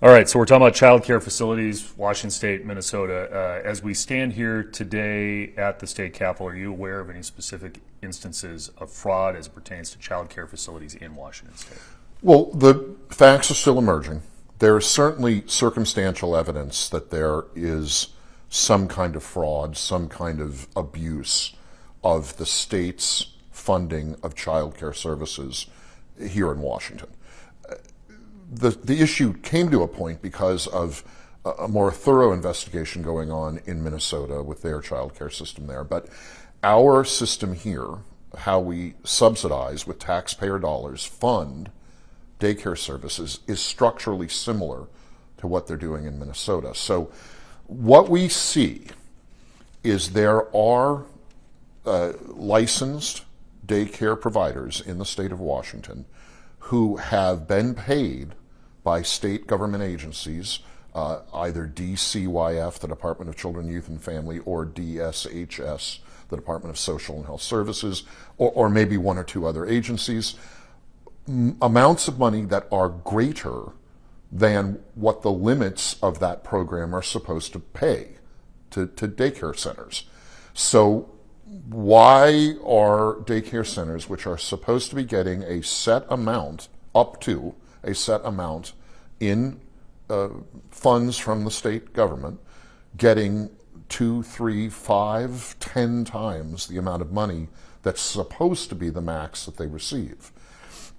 All right, so we're talking about child care facilities, Washington State, Minnesota. As we stand here today at the state capitol, are you aware of any specific instances of fraud as it pertains to child care facilities in Washington State? Well, the facts are still emerging. There is certainly circumstantial evidence that there is some kind of fraud, some kind of abuse of the state's funding of child care services here in Washington. The issue came to a point because of a more thorough investigation going on in Minnesota with their child care system there. But our system here, how we subsidize with taxpayer dollars, fund daycare services, is structurally similar to what they're doing in Minnesota. So what we see is there are licensed daycare providers in the state of Washington who have been paid by state government agencies, either DCYF, the Department of Children, Youth and Family, or DSHS, the Department of Social and Health Services, or maybe one or two other agencies, amounts of money that are greater than what the limits of that program are supposed to pay to daycare centers. So why are daycare centers, which are supposed to be getting a set amount, up to a set amount in funds from the state government, getting 2, 3, 5, 10 times the amount of money that's supposed to be the max that they receive?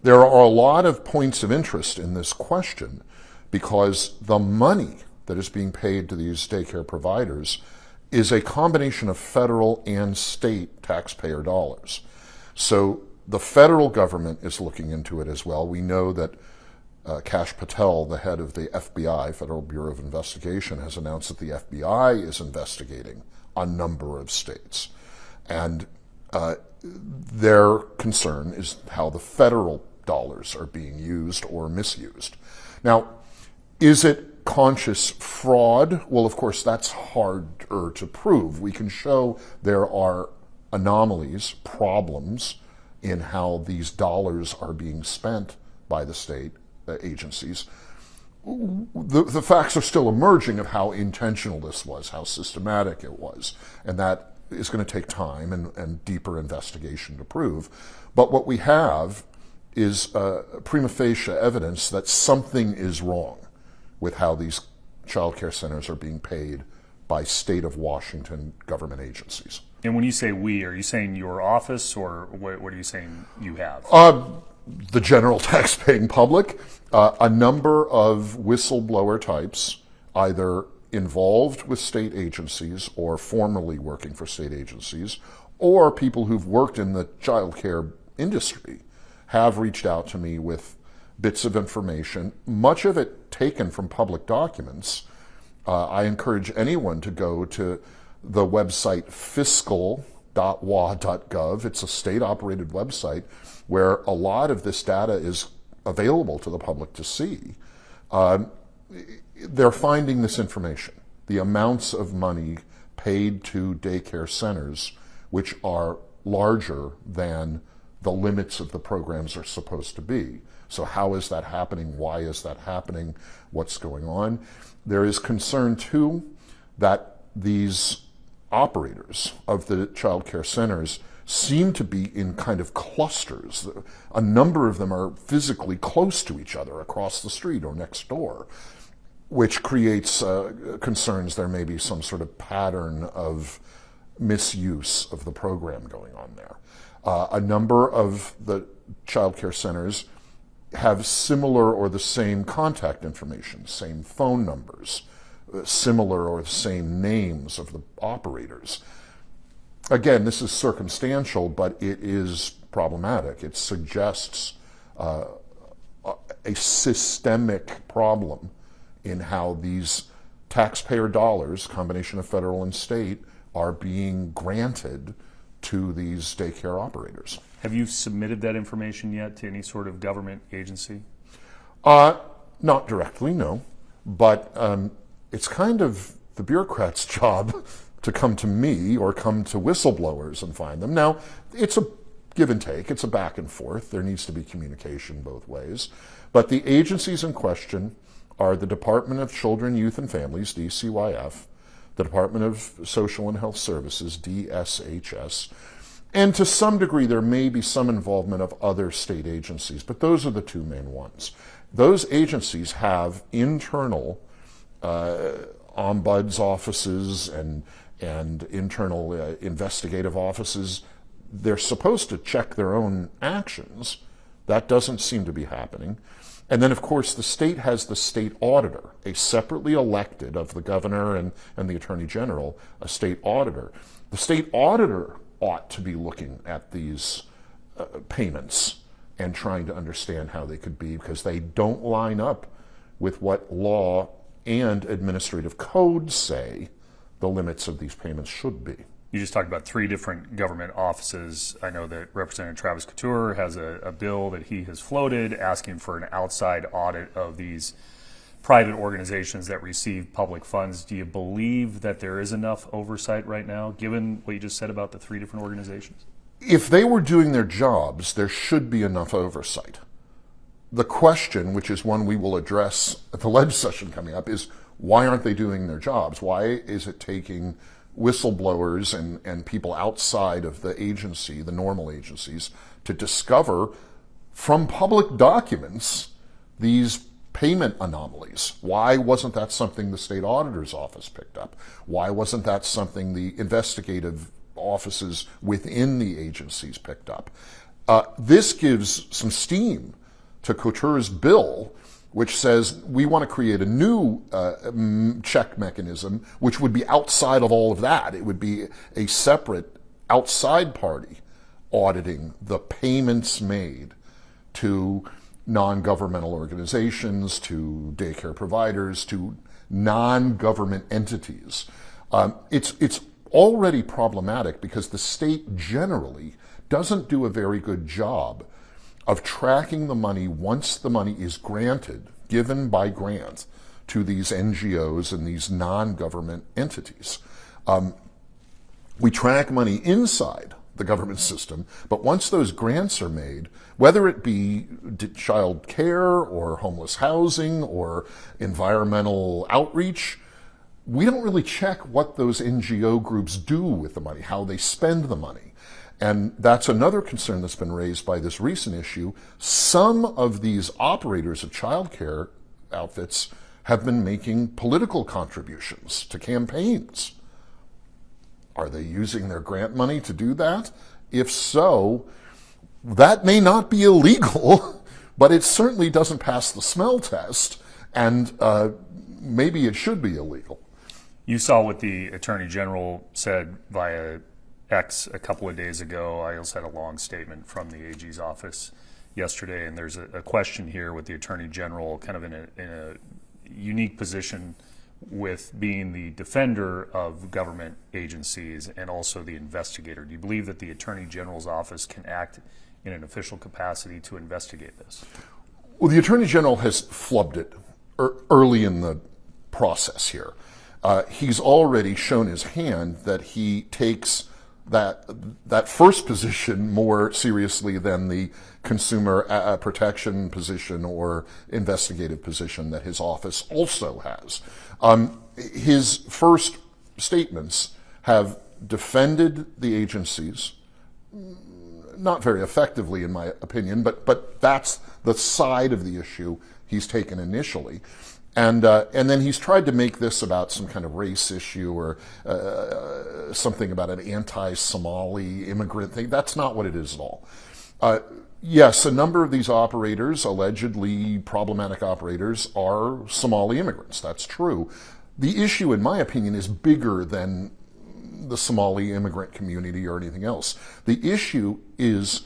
There are a lot of points of interest in this question because the money that is being paid to these daycare providers is a combination of federal and state taxpayer dollars. So the federal government is looking into it as well. We know that Kash Patel, the head of the FBI, Federal Bureau of Investigation, has announced that the FBI is investigating a number of states. And their concern is how the federal dollars are being used or misused. Now, is it conscious fraud? Well, of course, that's harder to prove. We can show there are anomalies, problems in how these dollars are being spent by the state agencies. The facts are still emerging of how intentional this was, how systematic it was, and that is going to take time and deeper investigation to prove. But what we have is prima facie evidence that something is wrong with how these child care centers are being paid by state of Washington government agencies. And when you say we, are you saying your office, or what are you saying you have? The general taxpaying public, a number of whistleblower types, either involved with state agencies or formerly working for state agencies, or people who've worked in the child care industry, have reached out to me with bits of information, much of it taken from public documents. I encourage anyone to go to the website fiscal.wa.gov. It's a state-operated website where a lot of this data is available to the public to see. They're finding this information, the amounts of money paid to daycare centers, which are larger than the limits of the programs are supposed to be. So how is that happening? Why is that happening? What's going on? There is concern, too, that these operators of the child care centers seem to be in kind of clusters. A number of them are physically close to each other across the street or next door, which creates concerns there may be some sort of pattern of misuse of the program going on there. A number of the child care centers have similar or the same contact information, same phone numbers, similar or the same names of the operators. Again, this is circumstantial, but it is problematic. It suggests a systemic problem in how these taxpayer dollars, combination of federal and state, are being granted to these daycare operators. Have you submitted that information yet to any sort of government agency? Not directly, no. But it's kind of the bureaucrat's job to come to me or come to whistleblowers and find them. Now, it's a give and take. It's a back and forth. There needs to be communication both ways. But the agencies in question are the Department of Children, Youth, and Families, DCYF, the Department of Social and Health Services, DSHS, and to some degree there may be some involvement of other state agencies, but those are the two main ones. Those agencies have internal ombuds offices and internal investigative offices. They're supposed to check their own actions. That doesn't seem to be happening. And then, of course, the state has the state auditor, a separately elected of the governor and the attorney general, a state auditor. The state auditor ought to be looking at these payments and trying to understand how they could be, because they don't line up with what law and administrative codes say the limits of these payments should be. You just talked about 3 different government offices. I know that Representative Travis Couture has a bill that he has floated asking for an outside audit of these private organizations that receive public funds. Do you believe that there is enough oversight right now, given what you just said about the 3 different organizations? If they were doing their jobs, there should be enough oversight. The question, which is one we will address at the ledge session coming up, is why aren't they doing their jobs? Why is it taking whistleblowers and people outside of the agency, the normal agencies, to discover from public documents these payment anomalies? Why wasn't that something the state auditor's office picked up? Why wasn't that something the investigative offices within the agencies picked up? This gives some steam to Couture's bill, which says we want to create a new check mechanism, which would be outside of all of that. It would be a separate outside party auditing the payments made to non-governmental organizations, to daycare providers, to non-government entities. It's already problematic because the state generally doesn't do a very good job of tracking the money once the money is granted, given by grant, to these NGOs and these non-government entities. We track money inside the government system, but once those grants are made, whether it be child care or homeless housing or environmental outreach, we don't really check what those NGO groups do with the money, how they spend the money. And that's another concern that's been raised by this recent issue. Some of these operators of child care outfits have been making political contributions to campaigns. Are they using their grant money to do that? If so, that may not be illegal, but it certainly doesn't pass the smell test, and maybe it should be illegal. You saw what the Attorney General said via X a couple of days ago. I also had a long statement from the AG's office yesterday, and there's a question here with the Attorney General kind of in a unique position with being the defender of government agencies and also the investigator. Do you believe that the Attorney General's office can act in an official capacity to investigate this? Well, the Attorney General has flubbed it early in the process here. He's already shown his hand that he takes that first position more seriously than the consumer protection position or investigative position that his office also has. His first statements have defended the agencies, not very effectively in my opinion, but that's the side of the issue he's taken initially. And then he's tried to make this about some kind of race issue or something about an anti-Somali immigrant thing. That's not what it is at all. Yes, a number of these operators, allegedly problematic operators, are Somali immigrants. That's true. The issue, in my opinion, is bigger than the Somali immigrant community or anything else. The issue is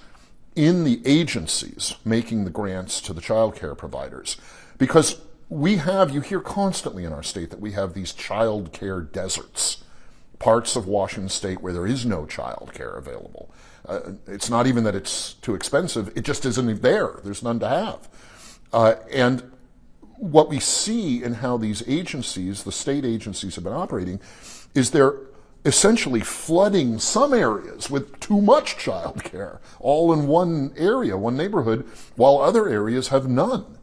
in the agencies making the grants to the child care providers. Because you hear constantly in our state that we have these child care deserts, parts of Washington state where there is no child care available. It's not even that it's too expensive, it just isn't there. There's none to have. And what we see in how these agencies, the state agencies, have been operating is they're essentially flooding some areas with too much child care, all in one area, one neighborhood, while other areas have none.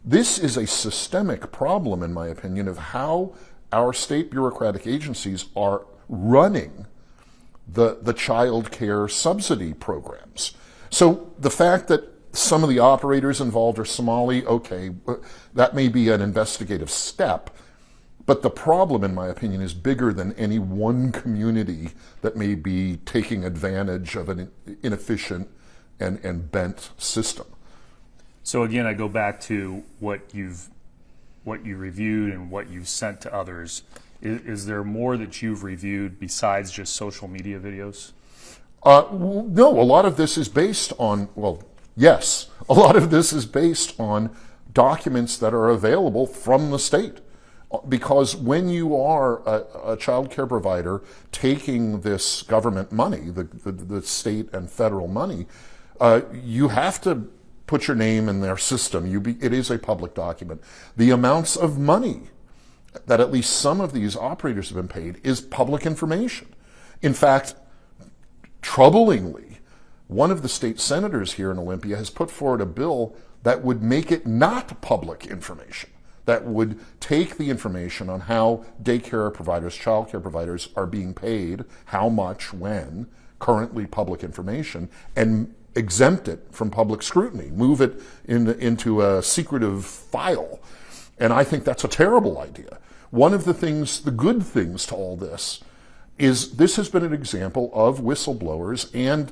This is a systemic problem, in my opinion, of how our state bureaucratic agencies are running the child care subsidy programs. So the fact that some of the operators involved are Somali, okay, that may be an investigative step, but the problem, in my opinion, is bigger than any one community that may be taking advantage of an inefficient and bent system. So again, I go back to what you reviewed and what you've sent to others. Is there more that you've reviewed besides just social media videos? No, a lot of this is based on, well, yes, a lot of this is based on documents that are available from the state. Because when you are a child care provider taking this government money, the state and federal money, you have to put your name in their system. It is a public document. The amounts of money that at least some of these operators have been paid is public information. In fact, troublingly, one of the state senators here in Olympia has put forward a bill that would make it not public information, that would take the information on how daycare providers, child care providers are being paid, how much, when, currently public information, and exempt it from public scrutiny, move it into a secretive file. And I think that's a terrible idea. One of the things, the good things to all this has been an example of whistleblowers and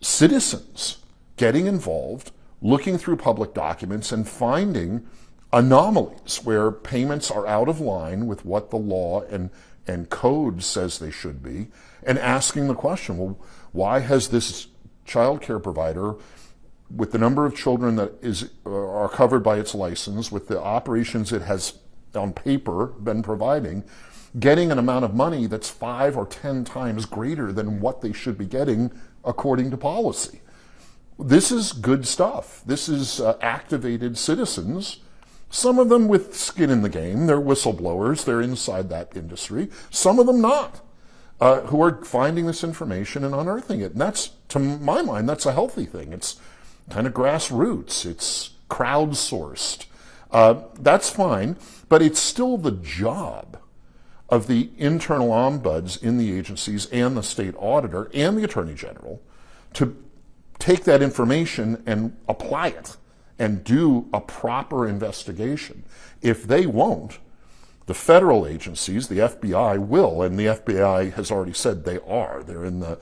citizens getting involved, looking through public documents and finding anomalies where payments are out of line with what the law and code says they should be, and asking the question, well, why has this child care provider, with the number of children that are covered by its license, with the operations it has on paper been providing, getting an amount of money that's 5 or 10 times greater than what they should be getting according to policy? This is good stuff. This is activated citizens, some of them with skin in the game. They're whistleblowers. They're inside that industry. Some of them not, who are finding this information and unearthing it. And that's, to my mind, that's a healthy thing. It's kind of grassroots. It's crowdsourced. That's fine, but it's still the job of the internal ombuds in the agencies and the state auditor and the attorney general to take that information and apply it and do a proper investigation. If they won't, the federal agencies, the FBI will, and the FBI has already said they are. They're in the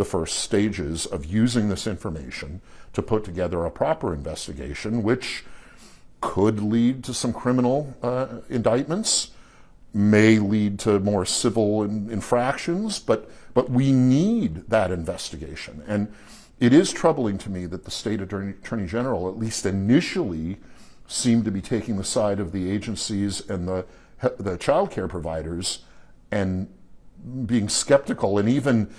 first stages of using this information to put together a proper investigation, which could lead to some criminal indictments, may lead to more civil infractions, but we need that investigation. And it is troubling to me that the state attorney general, at least initially, seemed to be taking the side of the agencies and the child care providers and being skeptical and even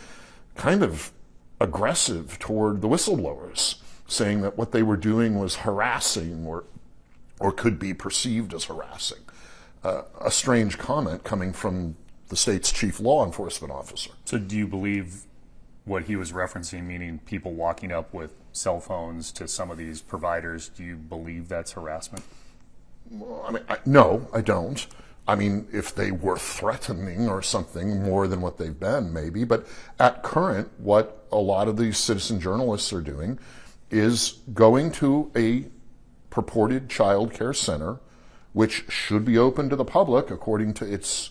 kind of aggressive toward the whistleblowers, saying that what they were doing was harassing or could be perceived as harassing. A strange comment coming from the state's chief law enforcement officer. So do you believe what he was referencing, meaning people walking up with cell phones to some of these providers, do you believe that's harassment? Well, I mean, no, I don't. I mean, if they were threatening or something more than what they've been, maybe. But at current, what a lot of these citizen journalists are doing is going to a purported child care center, which should be open to the public according to its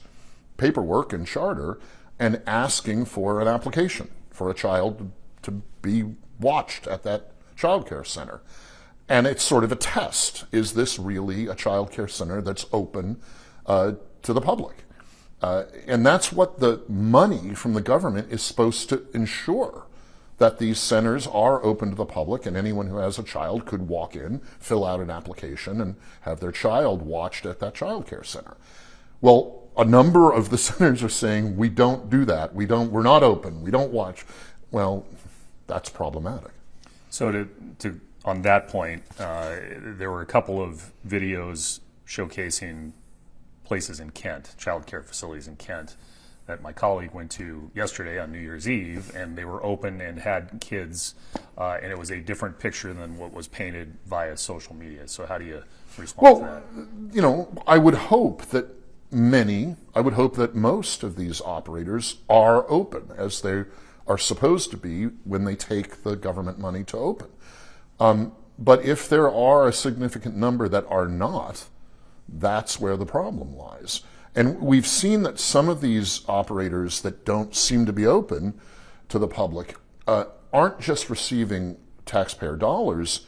paperwork and charter, and asking for an application for a child to be watched at that child care center. And it's sort of a test. Is this really a child care center that's open to the public? And that's what the money from the government is supposed to ensure, that these centers are open to the public and anyone who has a child could walk in, fill out an application, and have their child watched at that child care center. Well, a number of the centers are saying, we don't do that. We're not open. We don't watch. Well, that's problematic. So on that point, there were a couple of videos showcasing places in Kent, child care facilities in Kent, that my colleague went to yesterday on New Year's Eve, and they were open and had kids, and it was a different picture than what was painted via social media. So how do you respond to that? You know, I would hope that most of these operators are open, as they are supposed to be when they take the government money to open. But if there are a significant number that are not, that's where the problem lies. And we've seen that some of these operators that don't seem to be open to the public aren't just receiving taxpayer dollars.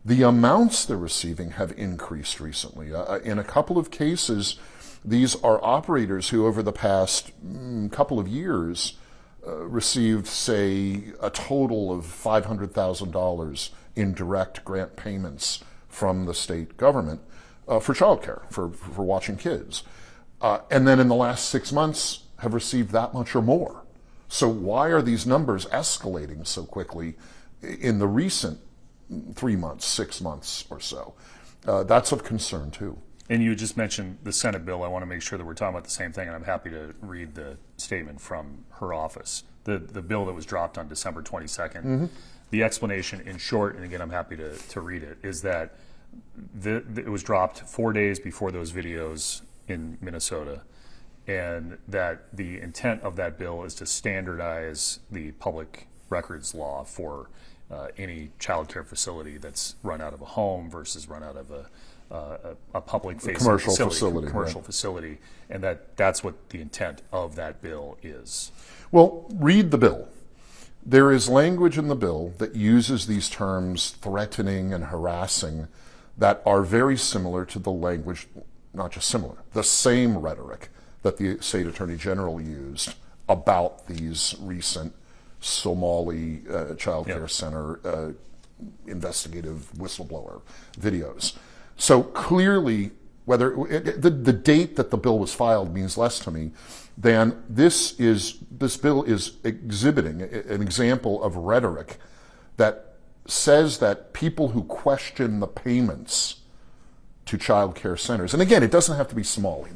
The amounts they're receiving have increased recently. In a couple of cases, these are operators who over the past couple of years received, say, a total of $500,000 in direct grant payments from the state government for childcare, for watching kids. And then in the last 6 months have received that much or more. So why are these numbers escalating so quickly in the recent 3 months, 6 months or so? That's of concern too. And you just mentioned the Senate bill. I want to make sure that we're talking about the same thing, and I'm happy to read the statement from her office. The bill that was dropped on December 22nd, the explanation in short, and again I'm happy to read it, is that it was dropped 4 days before those videos in Minnesota, and that the intent of that bill is to standardize the public records law for any child care facility that's run out of a home versus run out of a public-facing commercial facility, and that's what the intent of that bill is. Well, read the bill. There is language in the bill that uses these terms, threatening and harassing, that are very similar to the language, not just similar, the same rhetoric that the state attorney general used about these recent Somali child care center investigative whistleblower videos. So clearly, whether the date that the bill was filed means less to me than this bill is exhibiting an example of rhetoric that says that people who question the payments to child care centers, and again, it doesn't have to be Somali.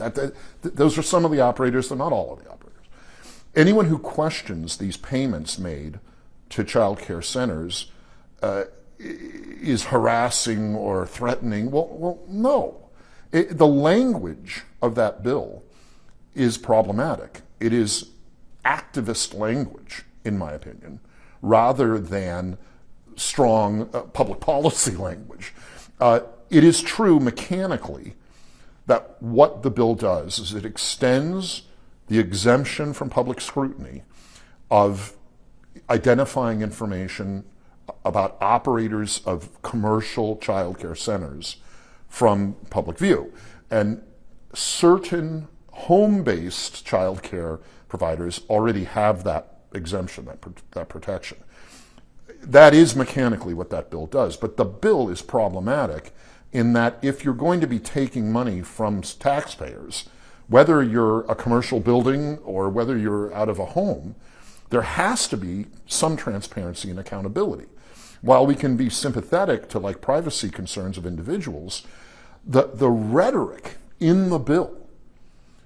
Those are some of the operators, they're not all of the operators. Anyone who questions these payments made to child care centers is harassing or threatening. Well, no. The language of that bill is problematic. It is activist language, in my opinion, rather than strong public policy language. It is true mechanically that what the bill does is it extends the exemption from public scrutiny of identifying information about operators of commercial child care centers from public view. And certain home-based child care providers already have that exemption, that protection. That is mechanically what that bill does. But the bill is problematic in that if you're going to be taking money from taxpayers, whether you're a commercial building or whether you're out of a home, there has to be some transparency and accountability. While we can be sympathetic to like privacy concerns of individuals, the rhetoric in the bill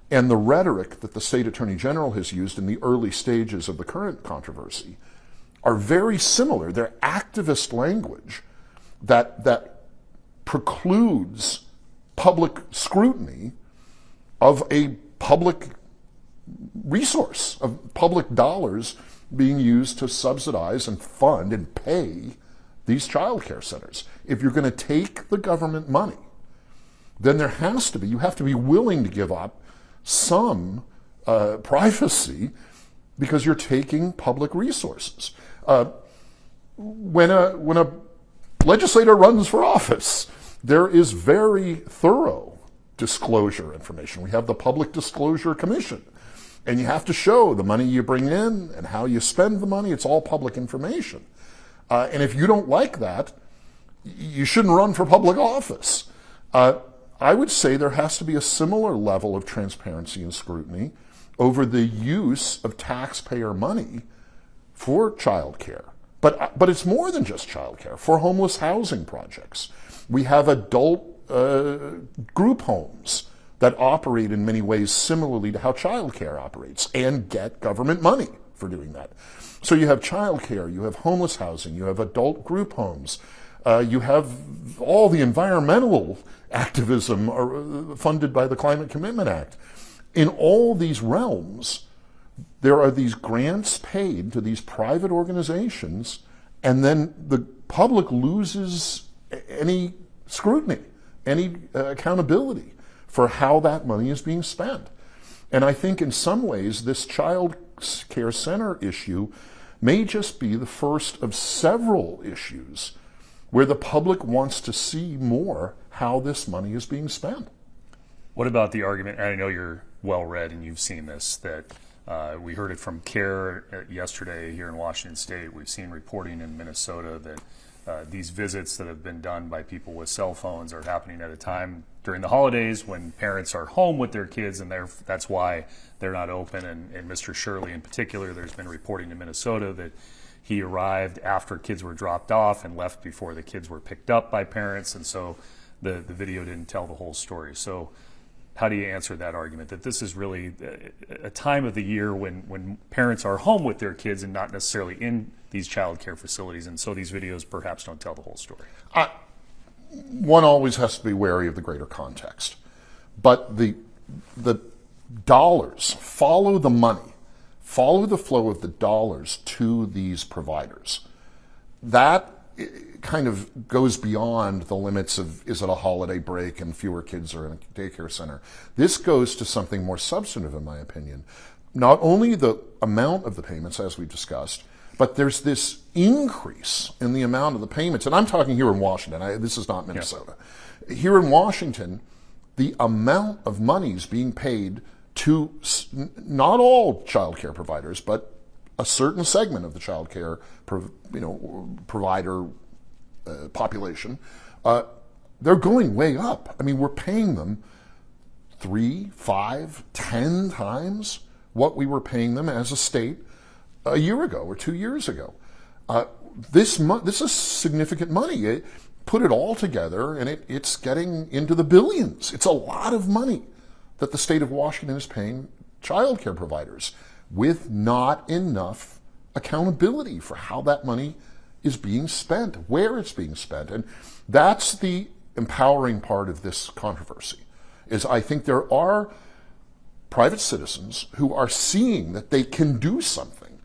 and the rhetoric that the state attorney general has used in the early stages of the current controversy are very similar. They're activist language that precludes public scrutiny of a public resource, of public dollars being used to subsidize and fund and pay these child care centers. If you're going to take the government money, then you have to be willing to give up some privacy because you're taking public resources. When a legislator runs for office, there is very thorough disclosure information. We have the Public Disclosure Commission, and you have to show the money you bring in and how you spend the money. It's all public information. And if you don't like that, you shouldn't run for public office. I would say there has to be a similar level of transparency and scrutiny over the use of taxpayer money for child care. But it's more than just child care. For homeless housing projects, we have adult group homes that operate in many ways similarly to how childcare operates and get government money for doing that. So you have childcare, you have homeless housing, you have adult group homes, you have all the environmental activism funded by the Climate Commitment Act. In all these realms, there are these grants paid to these private organizations, and then the public loses any scrutiny, any accountability for how that money is being spent. And I think in some ways this child care center issue may just be the first of several issues where the public wants to see more how this money is being spent. What about the argument, and I know you're well read and you've seen this, that we heard it from CARE yesterday here in Washington State. We've seen reporting in Minnesota that these visits that have been done by people with cell phones are happening at a time during the holidays when parents are home with their kids, and that's why they're not open. And Mr. Shirley in particular, there's been reporting in Minnesota that he arrived after kids were dropped off and left before the kids were picked up by parents, and so the video didn't tell the whole story. So how do you answer that argument that this is really a time of the year when parents are home with their kids and not necessarily in these child care facilities, and so these videos perhaps don't tell the whole story? One always has to be wary of the greater context. But the dollars, follow the money, follow the flow of the dollars to these providers. That kind of goes beyond the limits of, is it a holiday break and fewer kids are in a daycare center? This goes to something more substantive, in my opinion. Not only the amount of the payments, as we discussed, but there's this increase in the amount of the payments. And I'm talking here in Washington. This is not Minnesota. Yeah. Here in Washington, the amount of monies being paid to not all child care providers, but a certain segment of the child care provider population, they're going way up. I mean, we're paying them 3, 5, 10 times what we were paying them as a state a year ago or 2 years ago. This is significant money. Put it all together, and it's getting into the billions. It's a lot of money that the state of Washington is paying child care providers with not enough accountability for how that money is being spent, where it's being spent. And that's the empowering part of this controversy, is I think there are private citizens who are seeing that they can do something.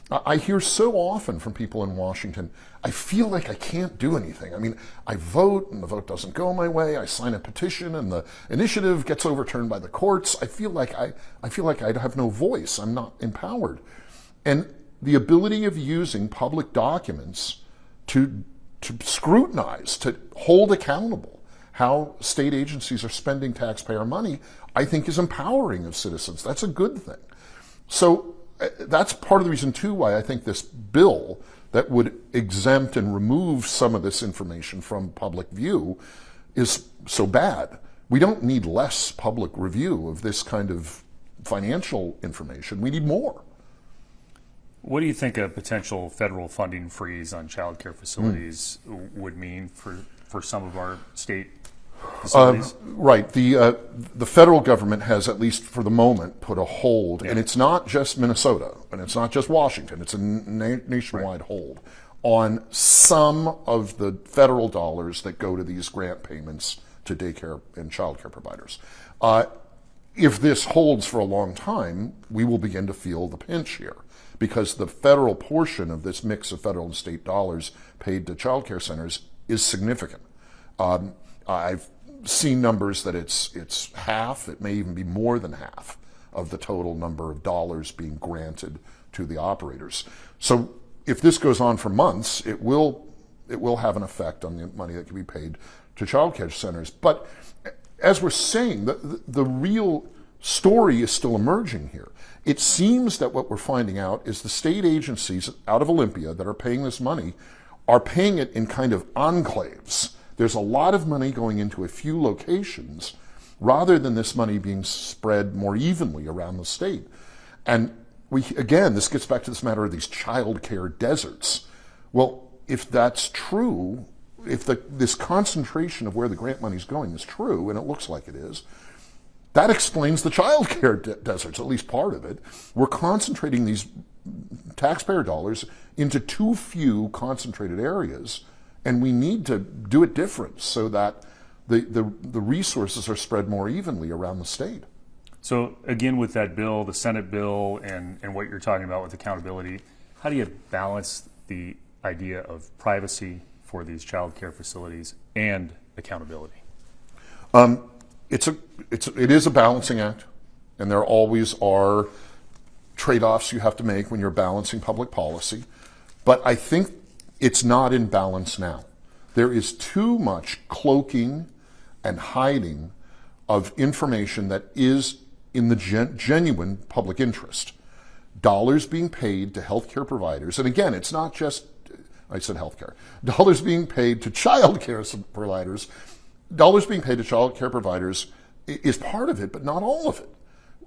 I hear so often from people in Washington, I feel like I can't do anything. I mean, I vote and the vote doesn't go my way. I sign a petition and the initiative gets overturned by the courts. I feel like I have no voice. I'm not empowered. And the ability of using public documents to scrutinize, to hold accountable how state agencies are spending taxpayer money, I think is empowering of citizens. That's a good thing. So that's part of the reason, too, why I think this bill that would exempt and remove some of this information from public view is so bad. We don't need less public review of this kind of financial information. We need more. What do you think a potential federal funding freeze on child care facilities would mean for some of our state facilities? Right. The federal government has, at least for the moment, put a hold, and it's not just Minnesota, and it's not just Washington, it's a nationwide hold on some of the federal dollars that go to these grant payments to daycare and child care providers. If this holds for a long time, we will begin to feel the pinch here, because the federal portion of this mix of federal and state dollars paid to child care centers is significant. I've seen numbers that it's half, it may even be more than half of the total number of dollars being granted to the operators. So if this goes on for months, it will have an effect on the money that can be paid to child care centers. But as we're saying, the real story is still emerging here. It seems that what we're finding out is the state agencies out of Olympia that are paying this money are paying it in kind of enclaves. There's a lot of money going into a few locations rather than this money being spread more evenly around the state. And this gets back to this matter of these child care deserts. Well, if that's true, if this concentration of where the grant money is going is true, and it looks like it is, That explains the child care deserts, at least part of it. We're concentrating these taxpayer dollars into too few concentrated areas, and we need to do it different so that the resources are spread more evenly around the state. So again, with that bill, the Senate bill, and what you're talking about with accountability, how do you balance the idea of privacy for these child care facilities and accountability? It is a balancing act, and there always are trade-offs you have to make when you're balancing public policy. But I think it's not in balance now. There is too much cloaking and hiding of information that is in the genuine public interest. Dollars being paid to healthcare providers, and again, it's not just, I said healthcare, dollars being paid to child care providers, dollars being paid to child care providers is part of it, but not all of it.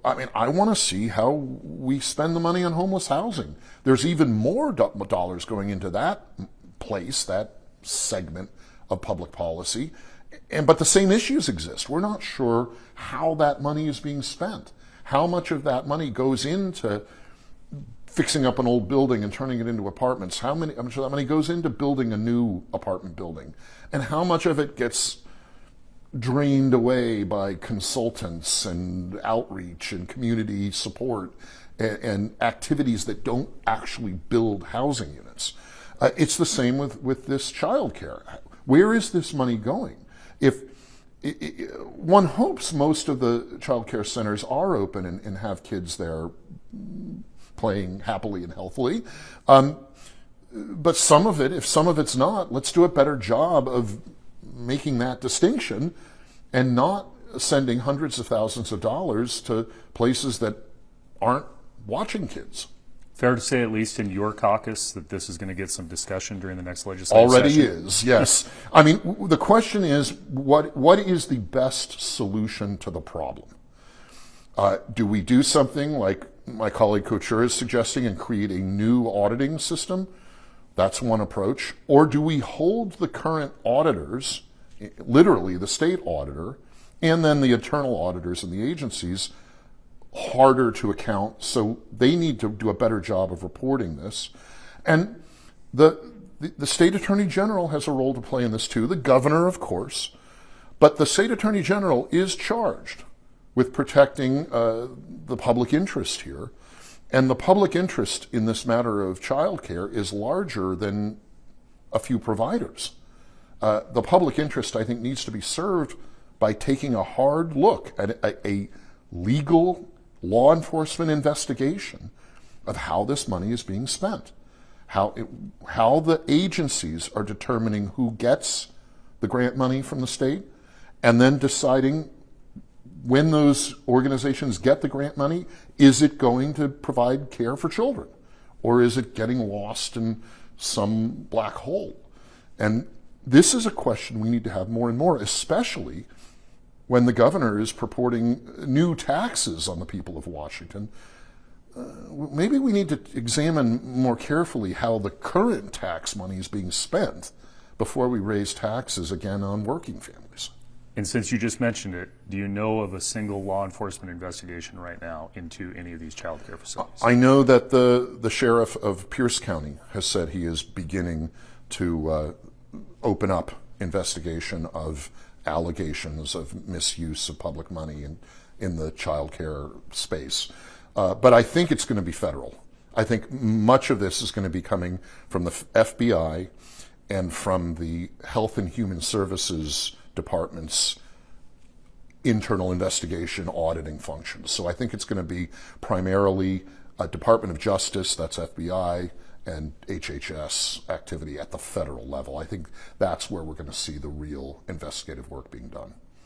I mean, I want to see how we spend the money on homeless housing. There's even more dollars going into that place, that segment of public policy, but the same issues exist. We're not sure how that money is being spent. How much of that money goes into fixing up an old building and turning it into apartments? How much of that money goes into building a new apartment building? And how much of it gets drained away by consultants and outreach and community support and activities that don't actually build housing units? It's the same with this child care. Where is this money going? If one hopes most of the child care centers are open and have kids there playing happily and healthily, but some of it, if some of it's not, let's do a better job of making that distinction and not sending hundreds of thousands of dollars to places that aren't watching kids. Fair to say, at least in your caucus, that this is going to get some discussion during the next legislative Already session? is, yes. I mean, the question is, what is the best solution to the problem? Do we do something like my colleague Couture is suggesting and create a new auditing system? That's one approach. Or do we hold the current auditors, literally the state auditor, and then the internal auditors in the agencies, harder to account, so they need to do a better job of reporting this. And the state attorney general has a role to play in this too, the governor, of course, but the state attorney general is charged with protecting the public interest here. And the public interest in this matter of child care is larger than a few providers. The public interest, I think, needs to be served by taking a hard look at a legal law enforcement investigation of how this money is being spent, how the agencies are determining who gets the grant money from the state, and then deciding when those organizations get the grant money, is it going to provide care for children, or is it getting lost in some black hole? And this is a question we need to have more and more, especially when the governor is purporting new taxes on the people of Washington. Maybe we need to examine more carefully how the current tax money is being spent before we raise taxes again on working families. And since you just mentioned it, do you know of a single law enforcement investigation right now into any of these child care facilities? I know that the sheriff of Pierce County has said he is beginning to open up investigation of allegations of misuse of public money in the child care space. But I think it's going to be federal. I think much of this is going to be coming from the FBI and from the Health and Human Services Department's internal investigation auditing functions. So I think it's going to be primarily a Department of Justice, that's FBI, and HHS activity at the federal level. I think that's where we're going to see the real investigative work being done.